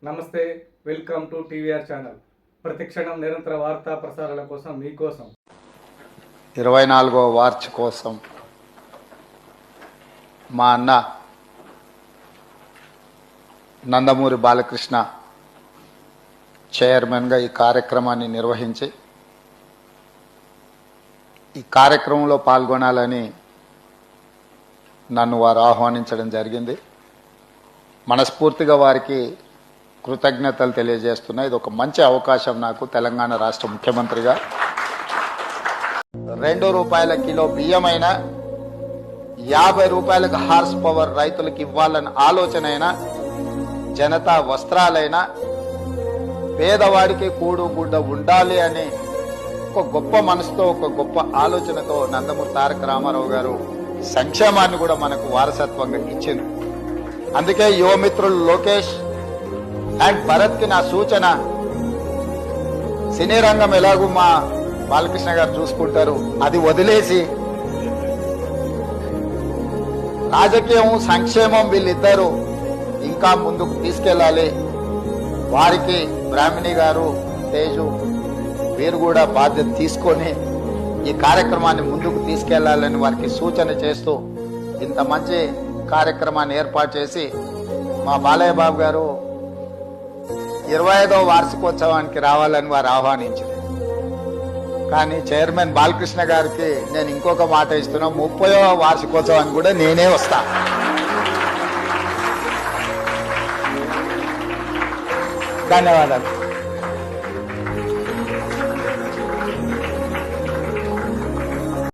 నమస్తే, welcome to TVR channel. ప్రతిక్షణం నిరంతర వార్తా ప్రసారాల కోసం మీకోసం 24వ వార్షిక కోసం మా అన్న నందమూరి బాలకృష్ణ చైర్మన్గా ఈ కార్యక్రమాన్ని నిర్వహించి ఈ కార్యక్రమంలో పాల్గొనాలని నన్ను వారు ఆహ్వానించడం జరిగింది. మనస్ఫూర్తిగా వారికి కృతజ్ఞతలు తెలియజేస్తున్నా. ఇది ఒక మంచి అవకాశం నాకు తెలంగాణ రాష్ట్ర ముఖ్యమంత్రిగా. ₹2 కిలో బియ్యమైనా 50 రూపాయలకు హార్స్ పవర్ రైతులకు ఇవ్వాలన్న ఆలోచన అయినా, జనతా వస్త్రాలైనా, పేదవాడికి కూడు గుడ్డ ఉండాలి అని ఒక గొప్ప మనసుతో, ఒక గొప్ప ఆలోచనతో నందమూరి తారక రామారావు గారు సంక్షేమాన్ని కూడా మనకు వారసత్వంగా ఇచ్చింది. అందుకే యువమిత్రులు లోకేష్ అండ్ భరత్ కి నా సూచన, సినీ రంగం ఎలాగూ మా బాలకృష్ణ గారు చూసుకుంటారు, అది వదిలేసి రాజకీయం సంక్షేమం వీళ్ళిద్దరూ ఇంకా ముందుకు తీసుకెళ్ళాలి. వారికి బ్రాహ్మణి గారు, తేజు వీరు కూడా బాధ్యత తీసుకొని ఈ కార్యక్రమాన్ని ముందుకు తీసుకెళ్లాలని వారికి సూచన చేస్తూ ఇంత మంచి కార్యక్రమాన్ని ఏర్పాటు చేసి మా బాలయ్య బాబు గారు 25వ వార్షికోత్సవానికి రావాలని వారు ఆహ్వానించారు. కానీ చైర్మన్ బాలకృష్ణ గారికి నేను ఇంకొక మాట ఇస్తున్నా, 30వ వార్షికోత్సవానికి కూడా నేనే వస్తా. ధన్యవాదాలు.